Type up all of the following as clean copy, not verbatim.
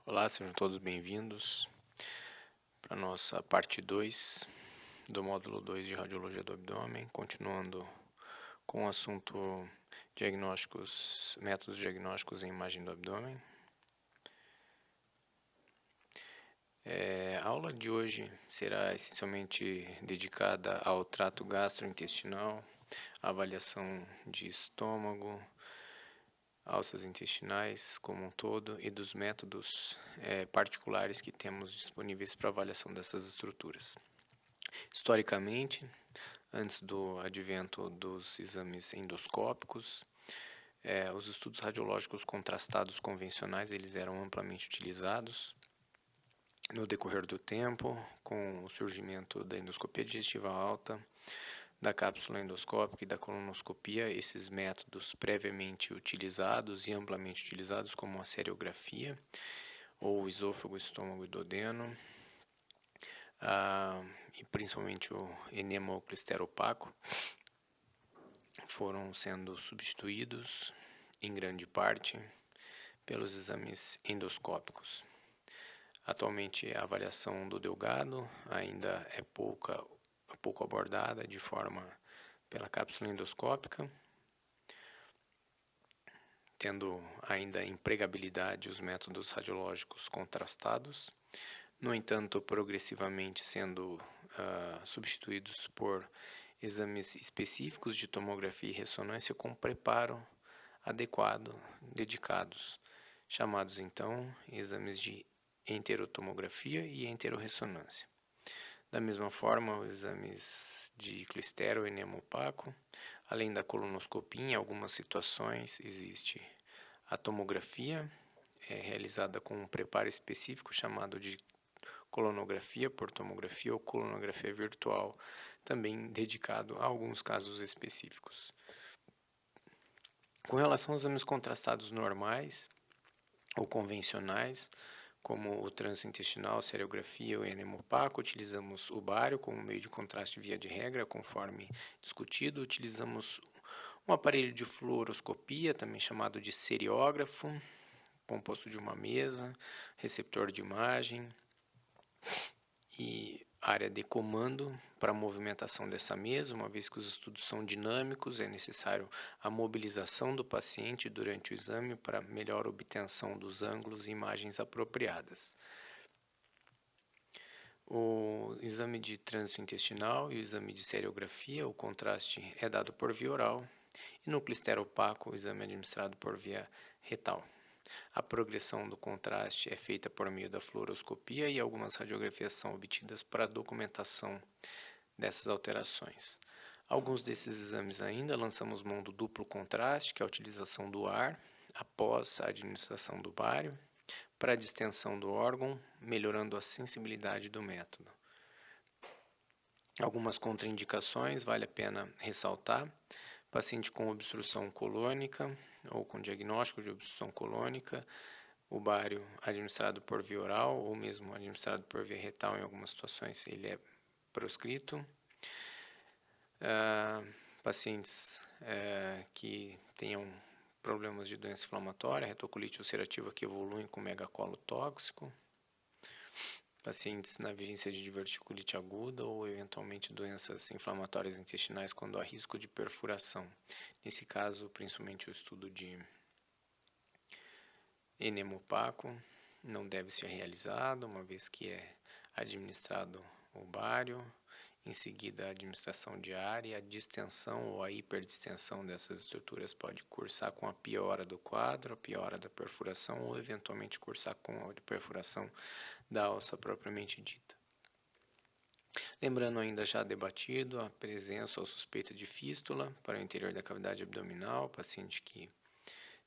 Olá, sejam todos bem-vindos para a nossa parte 2 do módulo 2 de Radiologia do Abdômen, continuando com o assunto métodos diagnósticos em imagem do abdômen. A aula de hoje será essencialmente dedicada ao trato gastrointestinal, avaliação de estômago, alças intestinais como um todo e dos métodos particulares que temos disponíveis para avaliação dessas estruturas. Historicamente, antes do advento dos exames endoscópicos, os estudos radiológicos contrastados convencionais eles eram amplamente utilizados. No decorrer do tempo, com o surgimento da endoscopia digestiva alta, da cápsula endoscópica e da colonoscopia, esses métodos previamente utilizados e amplamente utilizados, como a seriografia, ou esôfago, estômago e duodeno, e principalmente o enema ou clister opaco, foram sendo substituídos, em grande parte, pelos exames endoscópicos. Atualmente, a avaliação do delgado ainda é pouco abordada de forma pela cápsula endoscópica, tendo ainda empregabilidade os métodos radiológicos contrastados, no entanto, progressivamente sendo substituídos por exames específicos de tomografia e ressonância com preparo adequado, dedicados, chamados então exames de enterotomografia e enterorressonância. Da mesma forma, os exames de clistero e enema opaco, além da colonoscopia, em algumas situações existe a tomografia, realizada com um preparo específico chamado de colonografia por tomografia ou colonografia virtual, também dedicado a alguns casos específicos. Com relação aos exames contrastados normais ou convencionais, como o trânsito intestinal, seriografia ou enema opaco, utilizamos o bário como meio de contraste via de regra, conforme discutido. Utilizamos um aparelho de fluoroscopia, também chamado de seriógrafo, composto de uma mesa, receptor de imagem e área de comando para a movimentação dessa mesa. Uma vez que os estudos são dinâmicos, é necessário a mobilização do paciente durante o exame para melhor obtenção dos ângulos e imagens apropriadas. O exame de trânsito intestinal e o exame de seriografia, o contraste é dado por via oral, e no clister opaco, o exame é administrado por via retal. A progressão do contraste é feita por meio da fluoroscopia e algumas radiografias são obtidas para a documentação dessas alterações. Alguns desses exames ainda lançamos mão do duplo contraste, que é a utilização do ar após a administração do bário, para a distensão do órgão, melhorando a sensibilidade do método. Algumas contraindicações vale a pena ressaltar: paciente com obstrução colônica ou com diagnóstico de obstrução colônica, o bário administrado por via oral ou mesmo administrado por via retal, em algumas situações ele é proscrito. Pacientes que tenham problemas de doença inflamatória, retocolite ulcerativa que evoluem com megacolo tóxico, pacientes na vigência de diverticulite aguda ou eventualmente doenças inflamatórias intestinais quando há risco de perfuração. Nesse caso, principalmente o estudo de enema opaco não deve ser realizado, uma vez que é administrado o bário, em seguida a administração diária, a distensão ou a hiperdistensão dessas estruturas pode cursar com a piora do quadro, a piora da perfuração ou eventualmente cursar com a perfuração da alça propriamente dita. Lembrando ainda já debatido a presença ou suspeita de fístula para o interior da cavidade abdominal, paciente que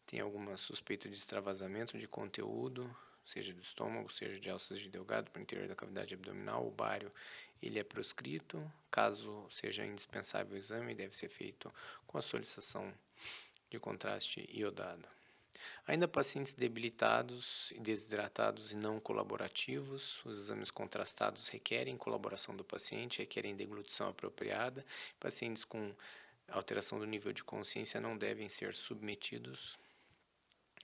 tem alguma suspeita de extravasamento de conteúdo, seja do estômago, seja de alças de delgado para o interior da cavidade abdominal, o bário ele é proscrito. Caso seja indispensável o exame, deve ser feito com a solicitação de contraste iodado. Ainda pacientes debilitados, desidratados e não colaborativos, os exames contrastados requerem colaboração do paciente, requerem deglutição apropriada. Pacientes com alteração do nível de consciência não devem ser submetidos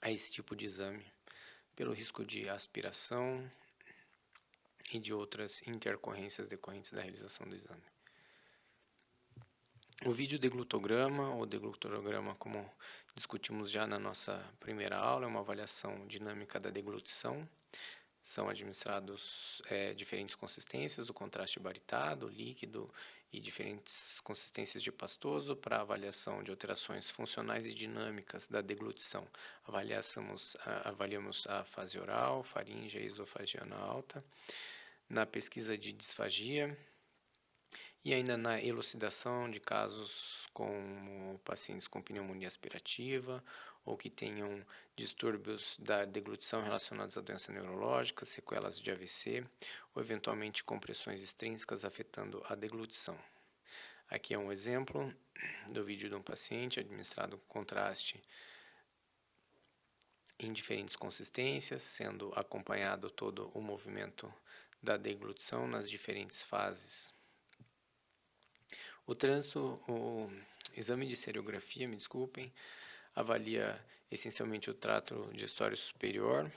a esse tipo de exame pelo risco de aspiração e de outras intercorrências decorrentes da realização do exame. O videodeglutograma, ou deglutograma, como discutimos já na nossa primeira aula, é uma avaliação dinâmica da deglutição. São administrados diferentes consistências do contraste baritado, líquido e diferentes consistências de pastoso para avaliação de alterações funcionais e dinâmicas da deglutição. Avaliamos a fase oral, faríngea e esofagiana alta. Na pesquisa de disfagia, e ainda na elucidação de casos como pacientes com pneumonia aspirativa ou que tenham distúrbios da deglutição relacionados à doença neurológica, sequelas de AVC ou eventualmente compressões extrínsecas afetando a deglutição. Aqui é um exemplo do vídeo de um paciente administrado com contraste em diferentes consistências, sendo acompanhado todo o movimento da deglutição nas diferentes fases. O exame de seriografia, me desculpem, avalia essencialmente o trato digestório superior,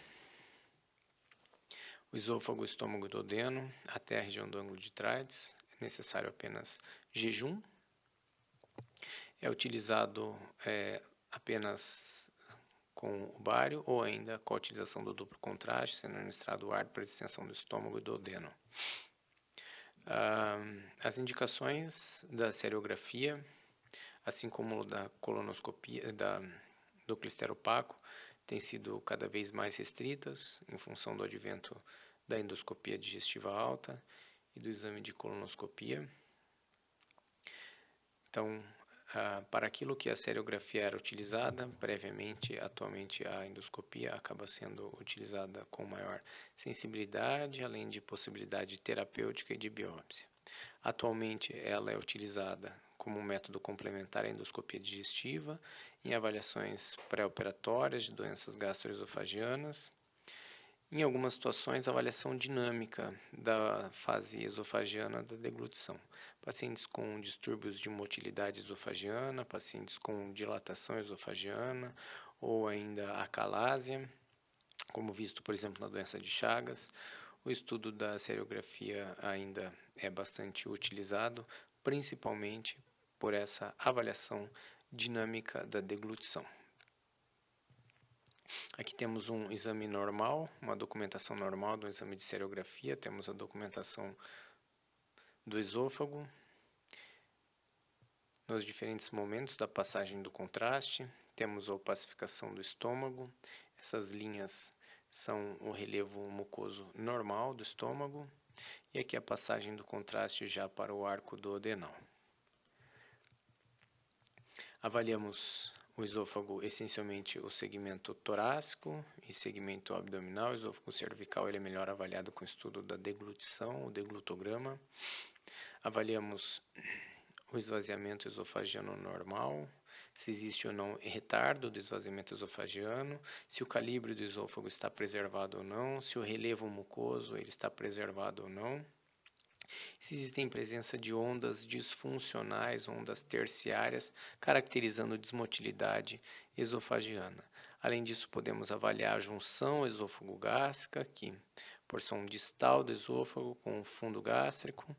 o esôfago, o estômago e o duodeno, até a região do ângulo de Trides. É necessário apenas jejum. É utilizado apenas com o bário ou ainda com a utilização do duplo contraste, sendo administrado o ar para a extensão do estômago e do duodeno. As indicações da seriografia, assim como da colonoscopia, do clister opaco, têm sido cada vez mais restritas em função do advento da endoscopia digestiva alta e do exame de colonoscopia. Então, para aquilo que a seriografia era utilizada previamente, atualmente a endoscopia acaba sendo utilizada com maior sensibilidade, além de possibilidade terapêutica e de biópsia. Atualmente ela é utilizada como um método complementar à endoscopia digestiva em avaliações pré-operatórias de doenças gastroesofagianas. Em algumas situações, avaliação dinâmica da fase esofagiana da deglutição. Pacientes com distúrbios de motilidade esofagiana, pacientes com dilatação esofagiana ou ainda acalásia, como visto, por exemplo, na doença de Chagas. O estudo da seriografia ainda é bastante utilizado, principalmente por essa avaliação dinâmica da deglutição. Aqui temos um exame normal, uma documentação normal do exame de seriografia. Temos a documentação do esôfago nos diferentes momentos da passagem do contraste. Temos a opacificação do estômago. Essas linhas são o relevo mucoso normal do estômago. E aqui a passagem do contraste já para o arco duodenal. Avaliamos o esôfago, essencialmente o segmento torácico e segmento abdominal. O esôfago cervical ele é melhor avaliado com o estudo da deglutição, o deglutograma. Avaliamos o esvaziamento esofagiano normal, se existe ou não retardo do esvaziamento esofagiano, se o calibre do esôfago está preservado ou não, se o relevo mucoso ele está preservado ou não. Se existem presença de ondas disfuncionais, ondas terciárias, caracterizando desmotilidade esofagiana. Além disso, podemos avaliar a junção esôfago-gástrica, aqui, porção distal do esôfago com o fundo gástrico.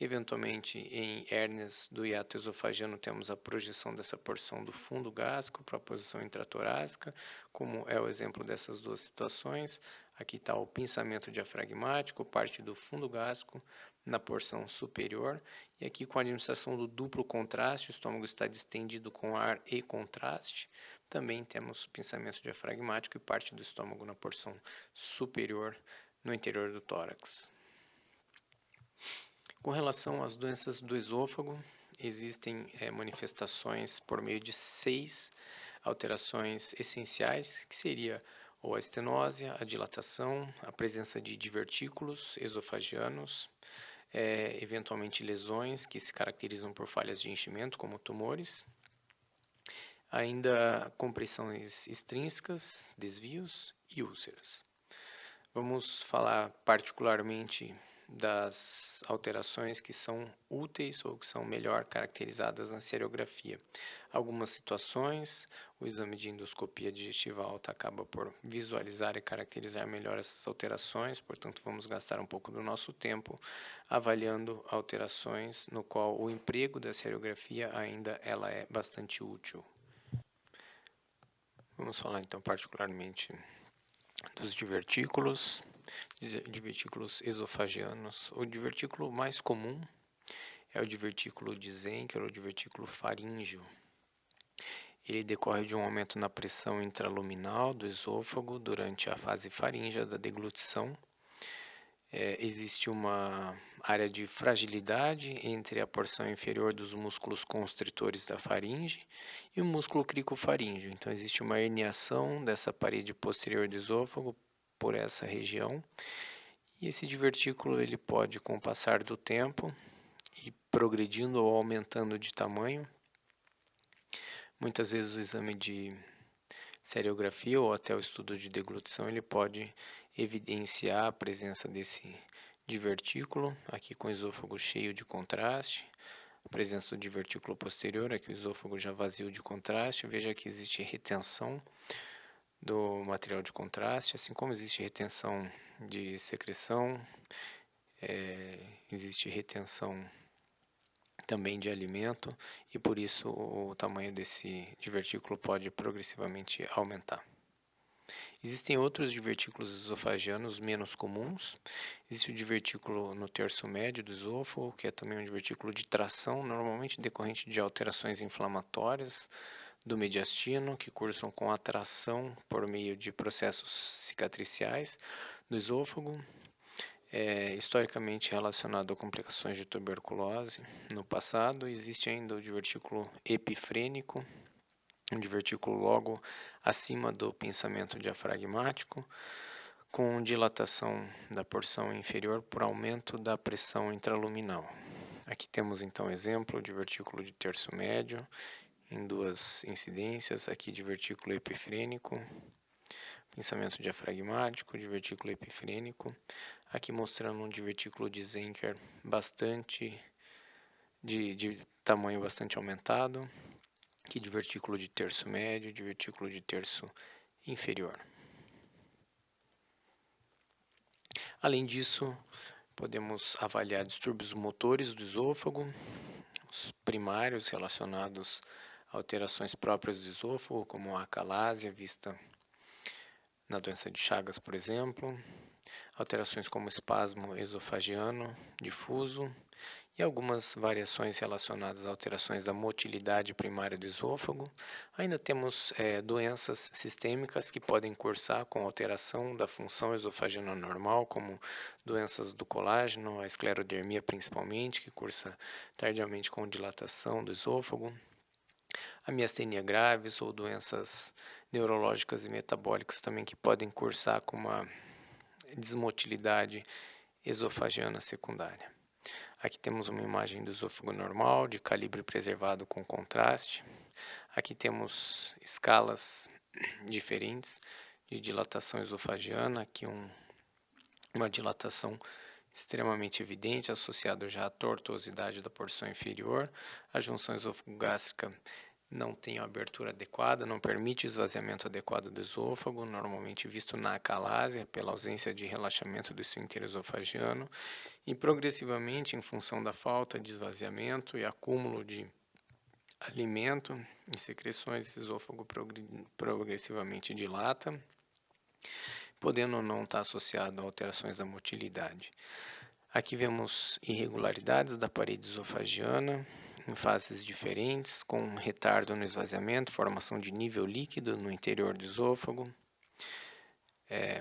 Eventualmente, em hérnias do hiato esofagiano, temos a projeção dessa porção do fundo gástrico para a posição intratorácica, como é o exemplo dessas duas situações. Aqui está o pinçamento diafragmático, parte do fundo gástrico na porção superior, e aqui com a administração do duplo contraste, o estômago está distendido com ar e contraste. Também temos pinçamento diafragmático e parte do estômago na porção superior, no interior do tórax. Com relação às doenças do esôfago, existem manifestações por meio de 6 alterações essenciais, que seria ou a estenose, a dilatação, a presença de divertículos esofagianos, eventualmente lesões que se caracterizam por falhas de enchimento, como tumores, ainda compressões extrínsecas, desvios e úlceras. Vamos falar particularmente das alterações que são úteis ou que são melhor caracterizadas na seriografia. Algumas situações, o exame de endoscopia digestiva alta acaba por visualizar e caracterizar melhor essas alterações, portanto vamos gastar um pouco do nosso tempo avaliando alterações no qual o emprego da seriografia ainda ela é bastante útil. Vamos falar então particularmente dos divertículos esofagianos. O divertículo mais comum é o divertículo de Zenker ou divertículo faríngeo. Ele decorre de um aumento na pressão intraluminal do esôfago durante a fase faríngea da deglutição. Existe uma área de fragilidade entre a porção inferior dos músculos constritores da faringe e o músculo cricofaríngeo. Então, existe uma herniação dessa parede posterior do esôfago por essa região. E esse divertículo ele pode, com o passar do tempo, ir progredindo ou aumentando de tamanho. Muitas vezes o exame de seriografia ou até o estudo de deglutição ele pode evidenciar a presença desse divertículo, aqui com o esôfago cheio de contraste, a presença do divertículo posterior, aqui o esôfago já vazio de contraste. Veja que existe retenção do material de contraste, assim como existe retenção de secreção, existe retenção também de alimento e por isso o tamanho desse divertículo pode progressivamente aumentar. Existem outros divertículos esofagianos menos comuns. Existe o divertículo no terço médio do esôfago, que é também um divertículo de tração, normalmente decorrente de alterações inflamatórias do mediastino, que cursam com atração por meio de processos cicatriciais do esôfago, historicamente relacionado a complicações de tuberculose. No passado, existe ainda o divertículo epifrênico, um divertículo logo acima do pinçamento diafragmático, com dilatação da porção inferior por aumento da pressão intraluminal. Aqui temos então exemplo de divertículo de terço médio, em duas incidências, aqui divertículo epifrênico, pinçamento diafragmático, divertículo epifrênico, aqui mostrando um divertículo de Zenker bastante, de tamanho bastante aumentado, aqui divertículo de terço médio, divertículo de terço inferior. Além disso, podemos avaliar distúrbios motores do esôfago, os primários relacionados a alterações próprias do esôfago, como a acalásia vista na doença de Chagas, por exemplo, alterações como espasmo esofagiano difuso e algumas variações relacionadas a alterações da motilidade primária do esôfago. Ainda temos doenças sistêmicas que podem cursar com alteração da função esofagiana normal, como doenças do colágeno, a esclerodermia principalmente, que cursa tardiamente com dilatação do esôfago, a miastenia graves ou doenças neurológicas e metabólicas também que podem cursar com uma desmotilidade esofagiana secundária. Aqui temos uma imagem do esôfago normal, de calibre preservado com contraste. Aqui temos escalas diferentes de dilatação esofagiana. Aqui uma dilatação extremamente evidente, associada já à tortuosidade da porção inferior. A junção esôfago-gástrica não tem a abertura adequada, não permite esvaziamento adequado do esôfago, normalmente visto na acalásia, pela ausência de relaxamento do esfíncter esofagiano, e progressivamente, em função da falta de esvaziamento e acúmulo de alimento e secreções, esse esôfago progressivamente dilata, podendo ou não estar associado a alterações da motilidade. Aqui vemos irregularidades da parede esofagiana em fases diferentes, com retardo no esvaziamento, formação de nível líquido no interior do esôfago,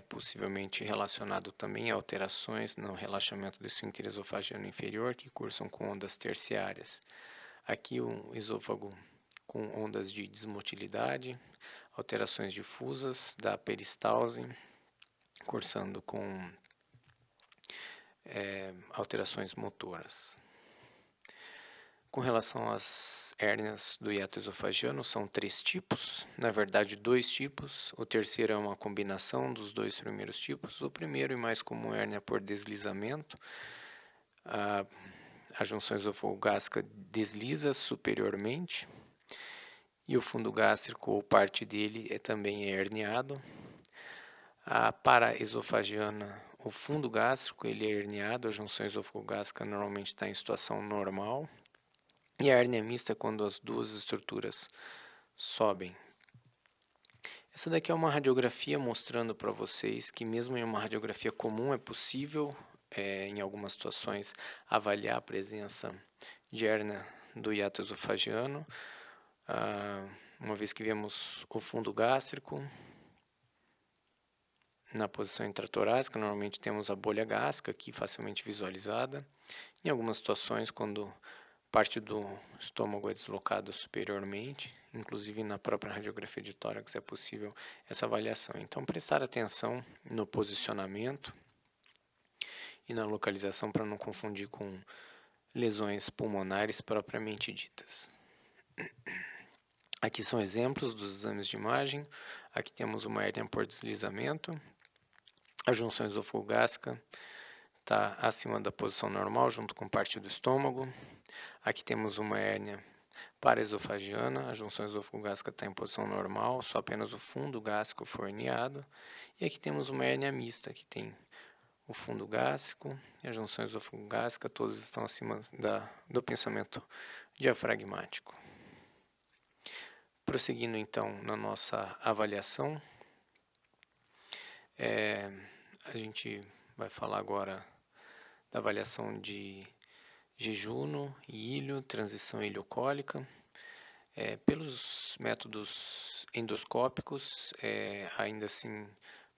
possivelmente relacionado também a alterações no relaxamento do esfíncter esofagiano inferior, que cursam com ondas terciárias. Aqui o esôfago com ondas de desmotilidade, alterações difusas da peristalse, cursando com alterações motoras. Com relação às hérnias do hiato esofagiano, são 3 tipos, na verdade 2 tipos. O terceiro é uma combinação dos 2 primeiros tipos. O primeiro e mais comum é a hérnia por deslizamento. A junção esofogástrica desliza superiormente e o fundo gástrico ou parte dele também é herniado. A paraesofagiana, o fundo gástrico ele é herniado, a junção esofogástrica normalmente está em situação normal. E a hérnia mista é quando as duas estruturas sobem. Essa daqui é uma radiografia mostrando para vocês que mesmo em uma radiografia comum é possível, em algumas situações, avaliar a presença de hérnia do hiato esofagiano, uma vez que vemos o fundo gástrico na posição intratorácica, normalmente temos a bolha gástrica aqui facilmente visualizada. Em algumas situações, quando parte do estômago é deslocado superiormente, inclusive na própria radiografia de tórax é possível essa avaliação. Então, prestar atenção no posicionamento e na localização para não confundir com lesões pulmonares propriamente ditas. Aqui são exemplos dos exames de imagem. Aqui temos uma hérnia por deslizamento. A junção esofogástrica está acima da posição normal, junto com parte do estômago. Aqui temos uma hérnia paraesofagiana, a junção esofogástrica está em posição normal, só apenas o fundo gástrico foi herniado. E aqui temos uma hérnia mista, que tem o fundo gástrico e a junção esofogástrica, todos estão acima do pensamento diafragmático. Prosseguindo então na nossa avaliação, a gente vai falar agora da avaliação de jejuno, ilho, transição ileocólica. Pelos métodos endoscópicos, ainda assim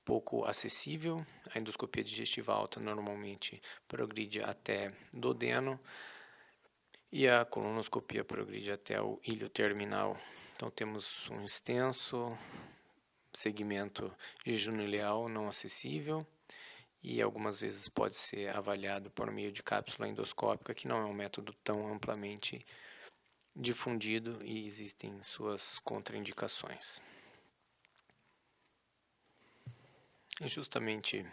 pouco acessível. A endoscopia digestiva alta normalmente progride até duodeno e a colonoscopia progride até o ilho terminal. Então temos um extenso segmento jejuno-ileal não acessível e algumas vezes pode ser avaliado por meio de cápsula endoscópica, que não é um método tão amplamente difundido e existem suas contraindicações. É justamente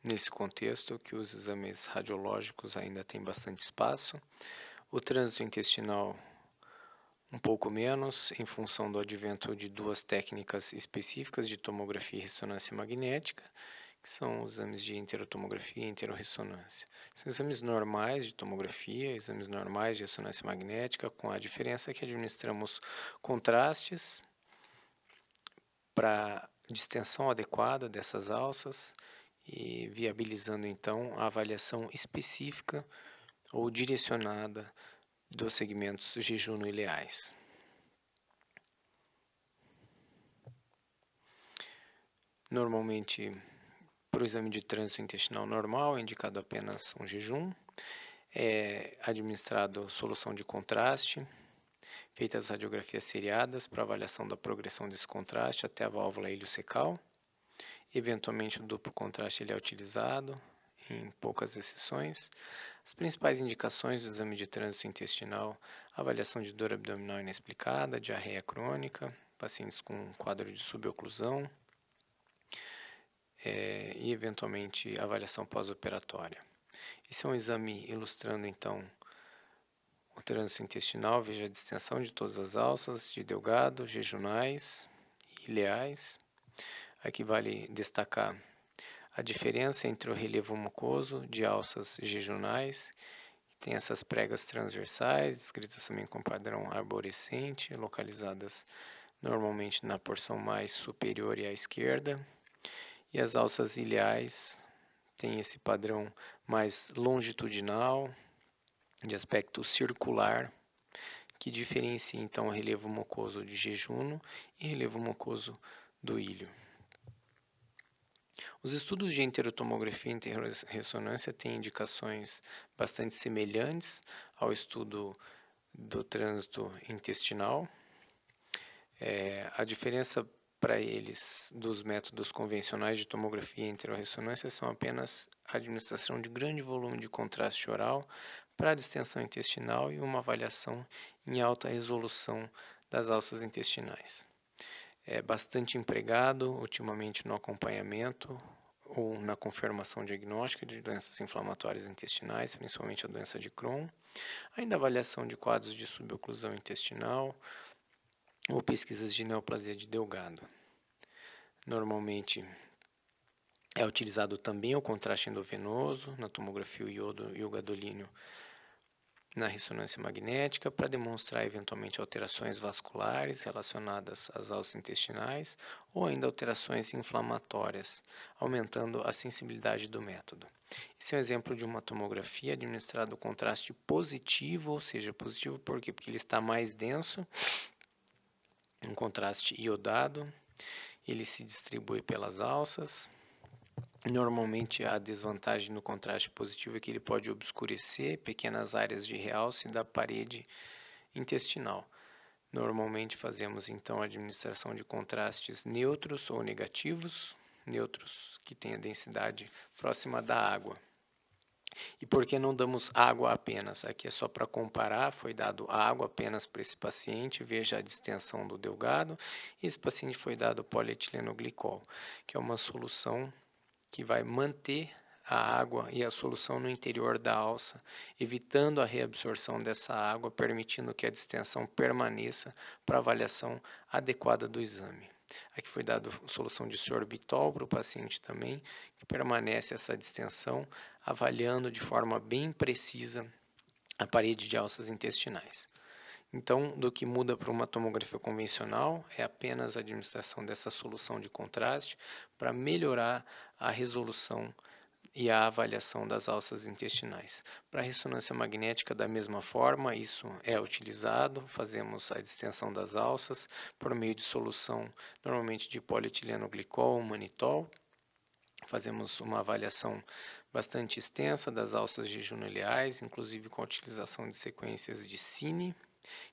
nesse contexto que os exames radiológicos ainda têm bastante espaço. O trânsito intestinal um pouco menos, em função do advento de 2 técnicas específicas de tomografia e ressonância magnética, que são os exames de enterotomografia e enterorressonância. São exames normais de tomografia, exames normais de ressonância magnética, com a diferença que administramos contrastes para distensão adequada dessas alças e viabilizando então a avaliação específica ou direcionada dos segmentos jejuno-ileais. Normalmente, para o exame de trânsito intestinal normal, é indicado apenas um jejum, é administrado solução de contraste, feitas radiografias seriadas para avaliação da progressão desse contraste até a válvula iliocecal. Eventualmente, o duplo contraste ele é utilizado, em poucas exceções. As principais indicações do exame de trânsito intestinal: avaliação de dor abdominal inexplicada, diarreia crônica, pacientes com quadro de suboclusão, e eventualmente avaliação pós-operatória. Esse é um exame ilustrando então o trânsito intestinal, veja a distensão de todas as alças, de delgado, jejunais e ileais. Aqui vale destacar a diferença entre o relevo mucoso de alças jejunais, que tem essas pregas transversais, descritas também com padrão arborescente, localizadas normalmente na porção mais superior e à esquerda, e as alças ileais têm esse padrão mais longitudinal, de aspecto circular, que diferencia então o relevo mucoso de jejuno e relevo mucoso do ilho. Os estudos de enterotomografia e enterorressonância têm indicações bastante semelhantes ao estudo do trânsito intestinal. A diferença para eles dos métodos convencionais de tomografia e enterorressonância são apenas a administração de grande volume de contraste oral para a distensão intestinal e uma avaliação em alta resolução das alças intestinais. É bastante empregado ultimamente no acompanhamento ou na confirmação diagnóstica de doenças inflamatórias intestinais, principalmente a doença de Crohn, ainda avaliação de quadros de suboclusão intestinal ou pesquisas de neoplasia de Delgado. Normalmente é utilizado também o contraste endovenoso na tomografia o iodo e o gadolínio na ressonância magnética para demonstrar eventualmente alterações vasculares relacionadas às alças intestinais ou ainda alterações inflamatórias, aumentando a sensibilidade do método. Esse é um exemplo de uma tomografia administrada o contraste positivo, ou seja, positivo por quê? Porque ele está mais denso, um contraste iodado, ele se distribui pelas alças. Normalmente a desvantagem no contraste positivo é que ele pode obscurecer pequenas áreas de realce da parede intestinal. Normalmente fazemos então a administração de contrastes neutros ou negativos, neutros que têm a densidade próxima da água. E por que não damos água apenas? Aqui é só para comparar, foi dado água apenas para esse paciente, veja a distensão do delgado, e esse paciente foi dado polietileno-glicol, que é uma solução que vai manter a água e a solução no interior da alça, evitando a reabsorção dessa água, permitindo que a distensão permaneça para avaliação adequada do exame. Aqui foi dado solução de sorbitol para o paciente também, que permanece essa distensão, avaliando de forma bem precisa a parede de alças intestinais. Então, do que muda para uma tomografia convencional é apenas a administração dessa solução de contraste para melhorar a resolução e a avaliação das alças intestinais. Para a ressonância magnética, da mesma forma, isso é utilizado, fazemos a distensão das alças por meio de solução, normalmente de polietileno-glicol ou manitol. Fazemos uma avaliação bastante extensa das alças jejunaleais, inclusive com a utilização de sequências de Cine,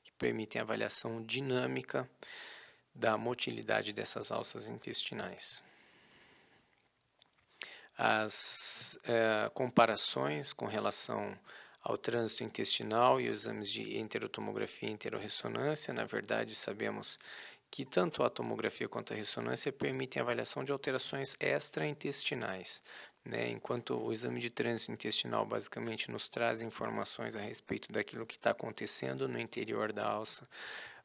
que permitem avaliação dinâmica da motilidade dessas alças intestinais. As comparações com relação ao trânsito intestinal e os exames de enterotomografia e enterorressonância, na verdade, sabemos que tanto a tomografia quanto a ressonância permitem a avaliação de alterações extraintestinais, né? Enquanto o exame de trânsito intestinal basicamente nos traz informações a respeito daquilo que está acontecendo no interior da alça,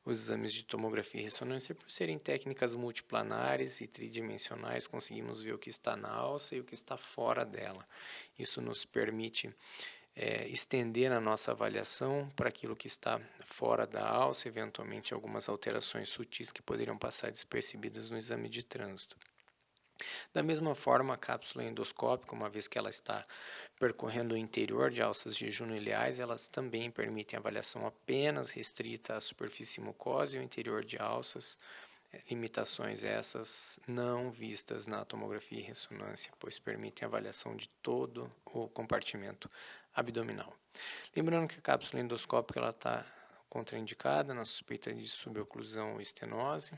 os exames de tomografia e ressonância, por serem técnicas multiplanares e tridimensionais, conseguimos ver o que está na alça e o que está fora dela. Isso nos permite estender a nossa avaliação para aquilo que está fora da alça, eventualmente algumas alterações sutis que poderiam passar despercebidas no exame de trânsito. Da mesma forma, a cápsula endoscópica, uma vez que ela está percorrendo o interior de alças jejunaleais, elas também permitem avaliação apenas restrita à superfície mucosa e ao interior de alças, limitações essas não vistas na tomografia e ressonância, pois permitem avaliação de todo o compartimento abdominal. Lembrando que a cápsula endoscópica está contraindicada na suspeita de suboclusão ou estenose.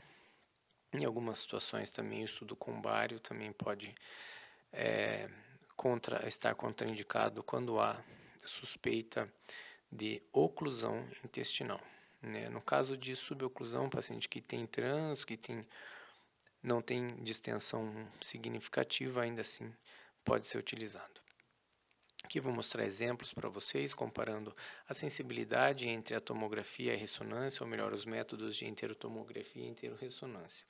Em algumas situações também o estudo com bário também pode estar contraindicado quando há suspeita de oclusão intestinal. Né? No caso de suboclusão, paciente que tem trans, não tem distensão significativa, ainda assim pode ser utilizado. Aqui vou mostrar exemplos para vocês, comparando a sensibilidade entre a tomografia e a ressonância, ou melhor, os métodos de enterotomografia e enterorressonância.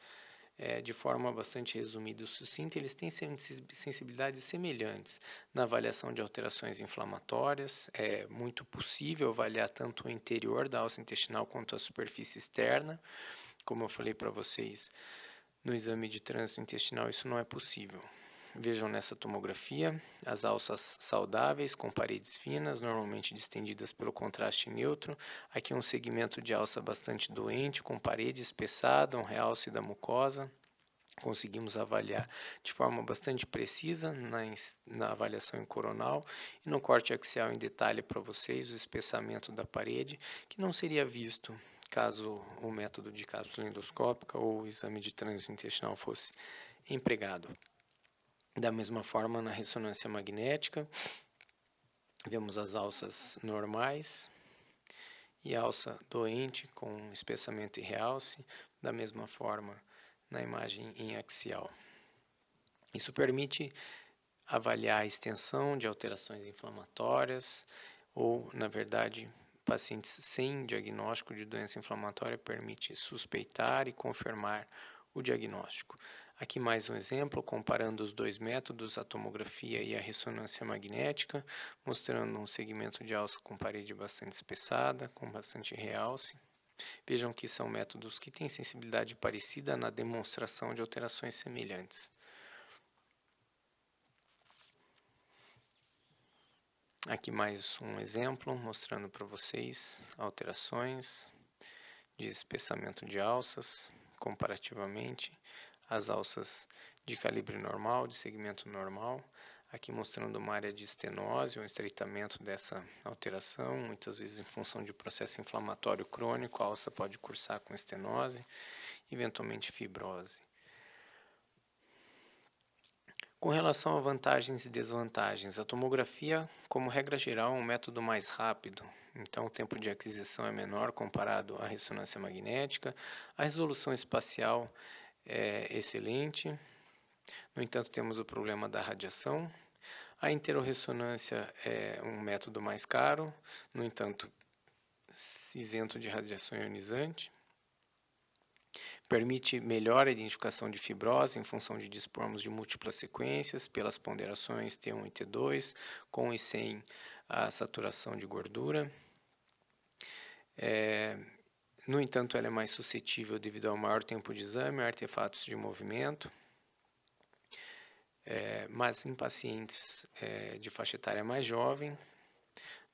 De forma bastante resumida e sucinta, eles têm sensibilidades semelhantes na avaliação de alterações inflamatórias. É muito possível avaliar tanto o interior da alça intestinal quanto a superfície externa. Como eu falei para vocês, no exame de trânsito intestinal isso não é possível. Vejam nessa tomografia as alças saudáveis com paredes finas, normalmente distendidas pelo contraste neutro. Aqui um segmento de alça bastante doente, com parede espessada, um realce da mucosa. Conseguimos avaliar de forma bastante precisa na avaliação coronal e no corte axial em detalhe para vocês o espessamento da parede, que não seria visto caso o método de cápsula endoscópica ou o exame de trânsito intestinal fosse empregado. Da mesma forma, na ressonância magnética, Vemos as alças normais e alça doente com espessamento e realce, da mesma forma na imagem em axial. Isso permite avaliar a extensão de alterações inflamatórias ou, na verdade, pacientes sem diagnóstico de doença inflamatória permite suspeitar e confirmar o diagnóstico. Aqui mais um exemplo, comparando os dois métodos, a tomografia e a ressonância magnética, mostrando um segmento de alça com parede bastante espessada, com bastante realce. Vejam que são métodos que têm sensibilidade parecida na demonstração de alterações semelhantes. Aqui mais um exemplo, mostrando para vocês alterações de espessamento de alças, comparativamente as alças de calibre normal, de segmento normal, aqui mostrando uma área de estenose, um estreitamento dessa alteração, muitas vezes em função de processo inflamatório crônico, a alça pode cursar com estenose, eventualmente fibrose. Com relação a vantagens e desvantagens, a tomografia, como regra geral, é um método mais rápido, então o tempo de aquisição é menor comparado à ressonância magnética, a resolução espacial é excelente, no entanto temos o problema da radiação, a interorressonância é um método mais caro, no entanto isento de radiação ionizante, permite melhor a identificação de fibrose em função de dispormos de múltiplas sequências pelas ponderações T1 e T2, com e sem a saturação de gordura. No entanto, ela é mais suscetível devido ao maior tempo de exame, a artefatos de movimento, mas em pacientes de faixa etária mais jovem,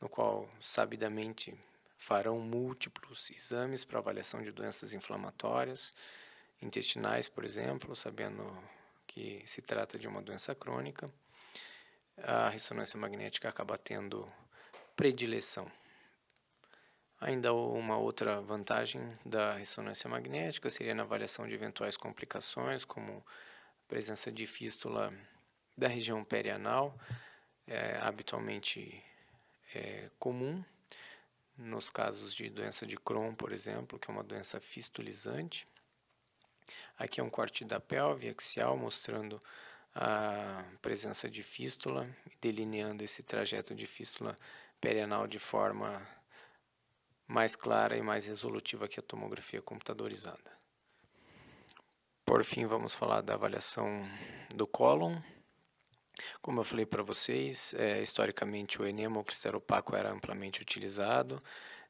no qual sabidamente farão múltiplos exames para avaliação de doenças inflamatórias, intestinais, por exemplo, sabendo que se trata de uma doença crônica, a ressonância magnética acaba tendo predileção. Ainda uma outra vantagem da ressonância magnética seria na avaliação de eventuais complicações, como presença de fístula da região perianal, habitualmente comum, nos casos de doença de Crohn, por exemplo, que é uma doença fistulizante. Aqui é um corte da pelve axial, mostrando a presença de fístula, delineando esse trajeto de fístula perianal de forma mais clara e mais resolutiva que a tomografia computadorizada. Por fim, vamos falar da avaliação do cólon. Como eu falei para vocês, historicamente o enema oclisteropaco era amplamente utilizado,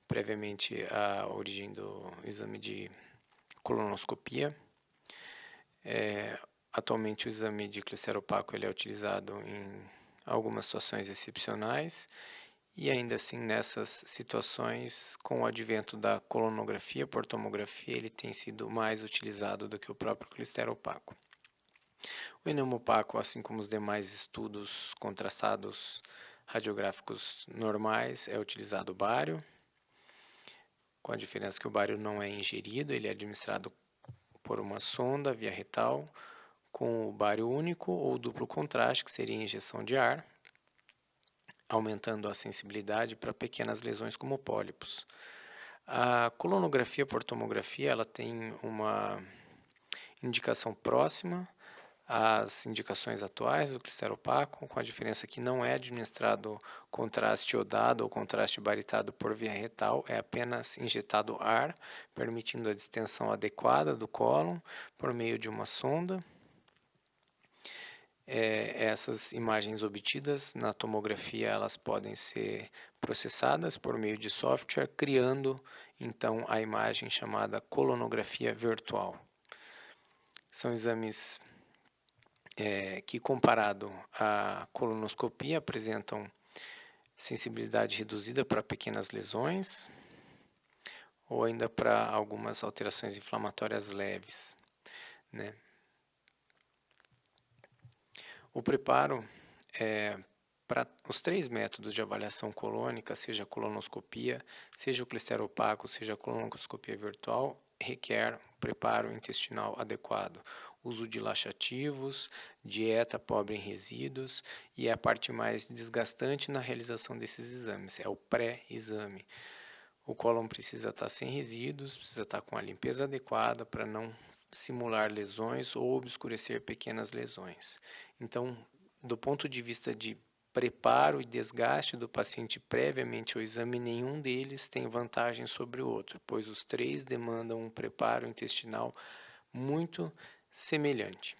previamente à origem do exame de colonoscopia. Atualmente o exame de clisteropaco ele é utilizado em algumas situações excepcionais e ainda assim nessas situações, com o advento da colonografia por tomografia, ele tem sido mais utilizado do que o próprio clisteropaco. O enema opaco, assim como os demais estudos contrastados radiográficos normais, é utilizado o bário, com a diferença que o bário não é ingerido, ele é administrado por uma sonda via retal, com o bário único ou duplo contraste, que seria a injeção de ar, aumentando a sensibilidade para pequenas lesões como pólipos. A colonografia por tomografia ela tem uma indicação próxima às indicações atuais do clisteropaco, com a diferença que não é administrado contraste iodado ou contraste baritado por via retal, é apenas injetado ar, permitindo a distensão adequada do cólon por meio de uma sonda. Essas imagens obtidas na tomografia elas podem ser processadas por meio de software, criando então a imagem chamada colonografia virtual. São exames que, comparado à colonoscopia, apresentam sensibilidade reduzida para pequenas lesões ou ainda para algumas alterações inflamatórias leves, né? O preparo para os três métodos de avaliação colônica, seja a colonoscopia, seja o clisteropaco, seja a colonoscopia virtual, requer preparo intestinal adequado. uso de laxativos, dieta pobre em resíduos e é a parte mais desgastante na realização desses exames, é o pré-exame. O cólon precisa estar sem resíduos, precisa estar com a limpeza adequada para não simular lesões ou obscurecer pequenas lesões. Então, do ponto de vista de preparo e desgaste do paciente previamente ao exame, nenhum deles tem vantagem sobre o outro, pois os três demandam um preparo intestinal muito semelhante.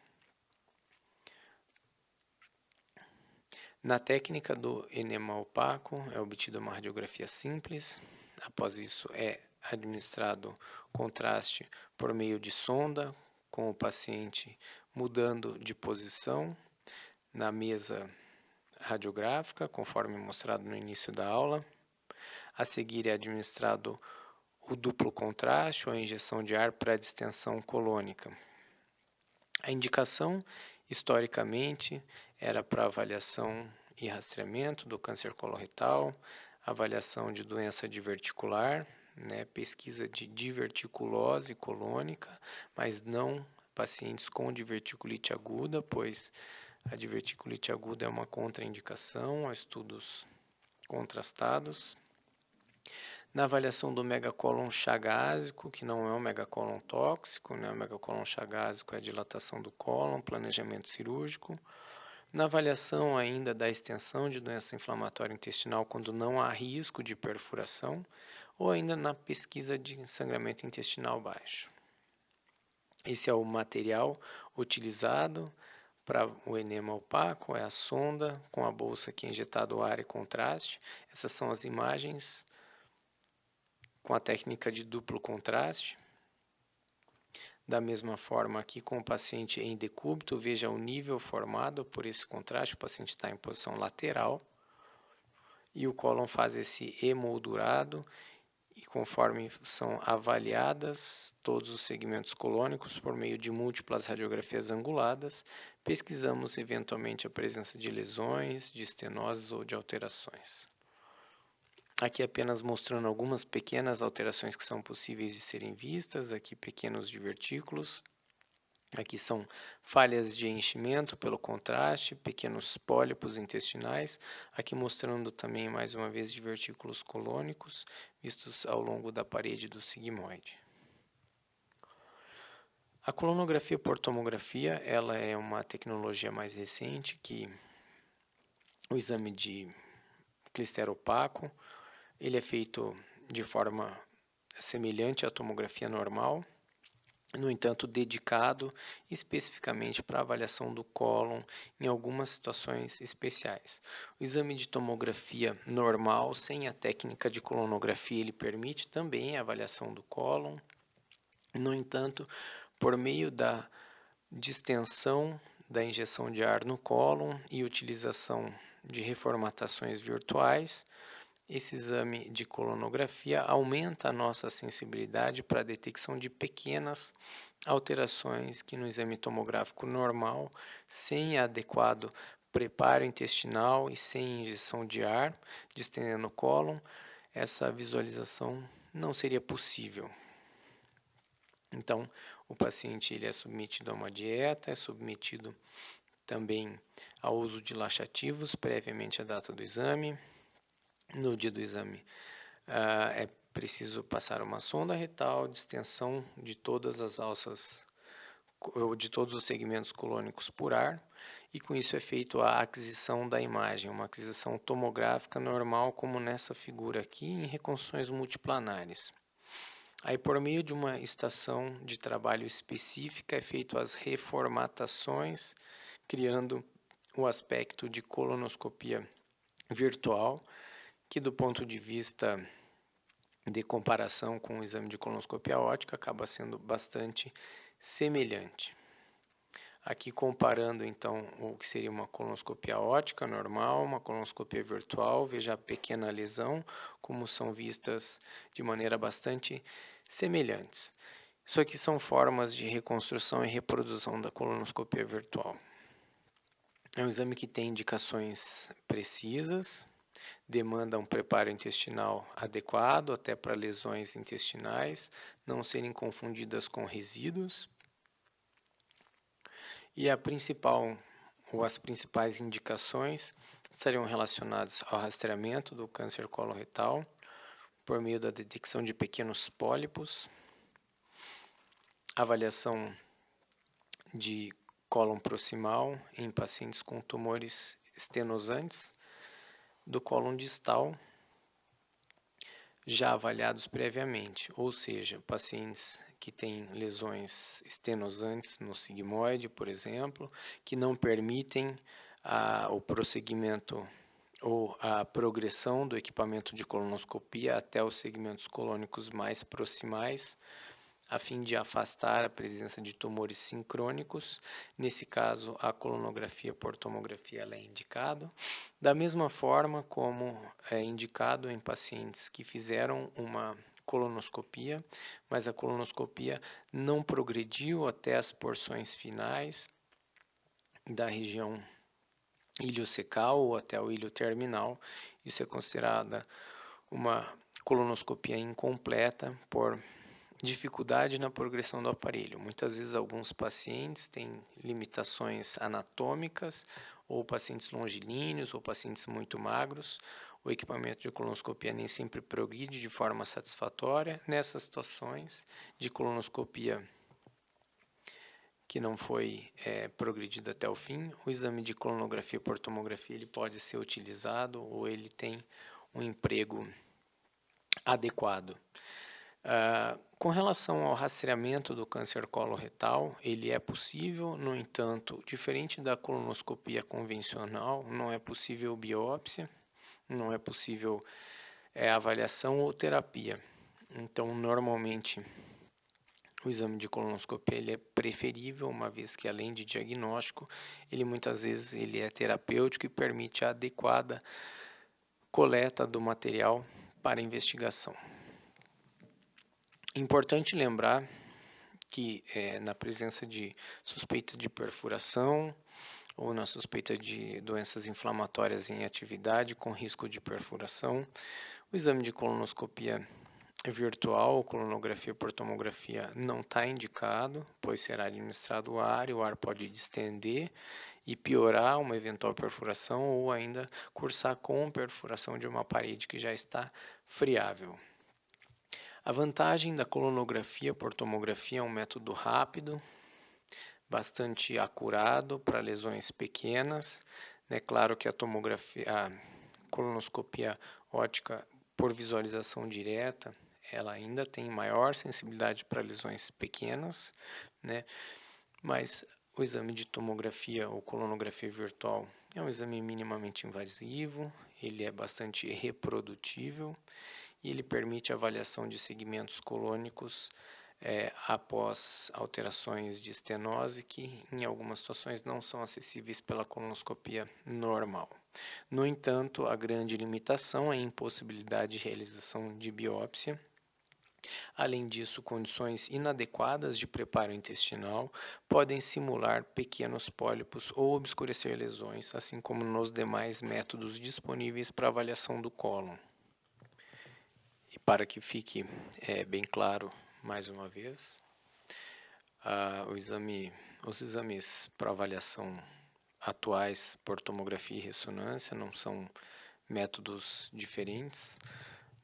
Na técnica do enema opaco é obtida uma radiografia simples. Após isso é administrado contraste por meio de sonda, com o paciente mudando de posição na mesa radiográfica, conforme mostrado no início da aula. A seguir é administrado o duplo contraste ou a injeção de ar para a distensão colônica. A indicação, historicamente, era para avaliação e rastreamento do câncer coloretal, avaliação de doença diverticular, pesquisa de diverticulose colônica, mas não pacientes com diverticulite aguda, pois a diverticulite aguda é uma contraindicação a estudos contrastados. Na avaliação do megacólon chagásico, que não é um megacólon tóxico, o megacólon chagásico é a dilatação do cólon, planejamento cirúrgico. Na avaliação ainda da extensão de doença inflamatória intestinal quando não há risco de perfuração, ou ainda na pesquisa de sangramento intestinal baixo. Esse é o material utilizado para o enema opaco, é a sonda com a bolsa que é injetado ar e contraste. Essas são as imagens com a técnica de duplo contraste. Da mesma forma aqui com o paciente em decúbito, veja o nível formado por esse contraste, o paciente está em posição lateral e o cólon faz esse emoldurado e conforme são avaliadas todos os segmentos colônicos por meio de múltiplas radiografias anguladas, pesquisamos eventualmente a presença de lesões, de estenoses ou de alterações. Aqui apenas mostrando algumas pequenas alterações que são possíveis de serem vistas, aqui pequenos divertículos, aqui são falhas de enchimento pelo contraste, pequenos pólipos intestinais, aqui mostrando também mais uma vez divertículos colônicos vistos ao longo da parede do sigmoide. A colonografia por tomografia, ela é uma tecnologia mais recente que o exame de clister opaco. Ele é feito de forma semelhante à tomografia normal, no entanto, dedicado especificamente para a avaliação do cólon em algumas situações especiais. O exame de tomografia normal, sem a técnica de colonografia, ele permite também a avaliação do cólon. No entanto, por meio da distensão da injeção de ar no cólon e utilização de reformatações virtuais, esse exame de colonografia aumenta a nossa sensibilidade para a detecção de pequenas alterações que no exame tomográfico normal, sem adequado preparo intestinal e sem injeção de ar, distendendo o cólon, essa visualização não seria possível. Então, o paciente ele é submetido a uma dieta, é submetido também ao uso de laxativos previamente à data do exame. No dia do exame, é preciso passar uma sonda retal, distensão de todas as alças, ou de todos os segmentos colônicos por ar, e com isso é feito a aquisição da imagem, uma aquisição tomográfica normal, como nessa figura aqui, em reconstruções multiplanares. Aí, por meio de uma estação de trabalho específica, é feito as reformatações, criando o aspecto de colonoscopia virtual, que do ponto de vista de comparação com o exame de colonoscopia óptica acaba sendo bastante semelhante. Aqui comparando então o que seria uma colonoscopia óptica normal, uma colonoscopia virtual, veja a pequena lesão, como são vistas de maneira bastante semelhantes. Isso aqui são formas de reconstrução e reprodução da colonoscopia virtual. É um exame que tem indicações precisas, demanda um preparo intestinal adequado, até para lesões intestinais não serem confundidas com resíduos. E as principais indicações estariam relacionadas ao rastreamento do câncer coloretal por meio da detecção de pequenos pólipos, avaliação de cólon proximal em pacientes com tumores estenosantes do cólon distal já avaliados previamente, ou seja, pacientes que têm lesões estenosantes no sigmoide, por exemplo, que não permitem o prosseguimento ou a progressão do equipamento de colonoscopia até os segmentos colônicos mais proximais, a fim de afastar a presença de tumores sincrônicos. Nesse caso, a colonografia por tomografia ela é indicada, da mesma forma como é indicado em pacientes que fizeram uma colonoscopia, mas a colonoscopia não progrediu até as porções finais da região iliocecal ou até o ilho terminal. Isso é considerada uma colonoscopia incompleta por dificuldade na progressão do aparelho. Muitas vezes alguns pacientes têm limitações anatômicas, ou pacientes longilíneos, ou pacientes muito magros. O equipamento de colonoscopia nem sempre progride de forma satisfatória. Nessas situações de colonoscopia que não foi progredido até o fim, o exame de colonografia por tomografia ele pode ser utilizado ou ele tem um emprego adequado. Com relação ao rastreamento do câncer coloretal, ele é possível, no entanto, diferente da colonoscopia convencional, não é possível biópsia, não é possível avaliação ou terapia. Então, normalmente, o exame de colonoscopia ele é preferível, uma vez que, além de diagnóstico, ele muitas vezes ele é terapêutico e permite a adequada coleta do material para investigação. Importante lembrar que na presença de suspeita de perfuração ou na suspeita de doenças inflamatórias em atividade com risco de perfuração, o exame de colonoscopia virtual ou colonografia por tomografia não está indicado, pois será administrado ar e o ar pode distender e piorar uma eventual perfuração ou ainda cursar com perfuração de uma parede que já está friável. A vantagem da colonografia por tomografia é um método rápido, bastante acurado para lesões pequenas. É claro que a colonoscopia óptica por visualização direta, ela ainda tem maior sensibilidade para lesões pequenas, né? Mas o exame de tomografia ou colonografia virtual é um exame minimamente invasivo, ele é bastante reprodutível e ele permite a avaliação de segmentos colônicos após alterações de estenose que em algumas situações não são acessíveis pela colonoscopia normal. No entanto, a grande limitação é a impossibilidade de realização de biópsia. Além disso, condições inadequadas de preparo intestinal podem simular pequenos pólipos ou obscurecer lesões, assim como nos demais métodos disponíveis para avaliação do cólon. E para que fique bem claro, mais uma vez, os exames para avaliação atuais por tomografia e ressonância não são métodos diferentes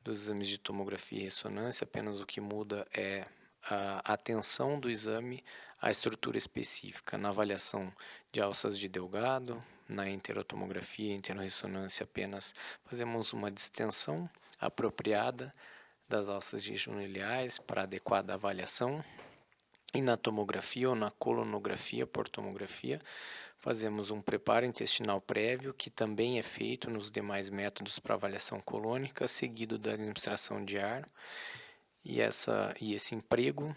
dos exames de tomografia e ressonância, apenas o que muda é a atenção do exame à estrutura específica. Na avaliação de alças de Delgado, na enterotomografia e enterorressonância apenas fazemos uma distensão apropriada das alças jejuniliais para adequada avaliação. E na tomografia ou na colonografia por tomografia, fazemos um preparo intestinal prévio, que também é feito nos demais métodos para avaliação colônica, seguido da administração de ar. E esse emprego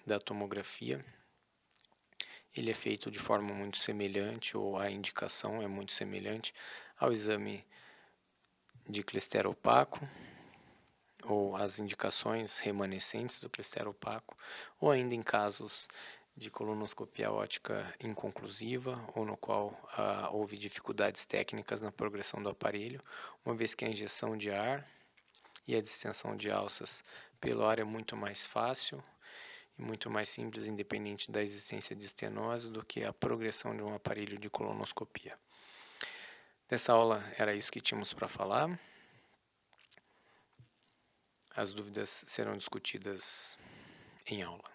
da tomografia, ele é feito de forma muito semelhante, ou a indicação é muito semelhante ao exame de clister opaco, ou as indicações remanescentes do clister opaco, ou ainda em casos de colonoscopia óptica inconclusiva, ou no qual houve dificuldades técnicas na progressão do aparelho, uma vez que a injeção de ar e a distensão de alças pelo ar é muito mais fácil, e muito mais simples, independente da existência de estenose, do que a progressão de um aparelho de colonoscopia. Nessa aula era isso que tínhamos para falar. As dúvidas serão discutidas em aula.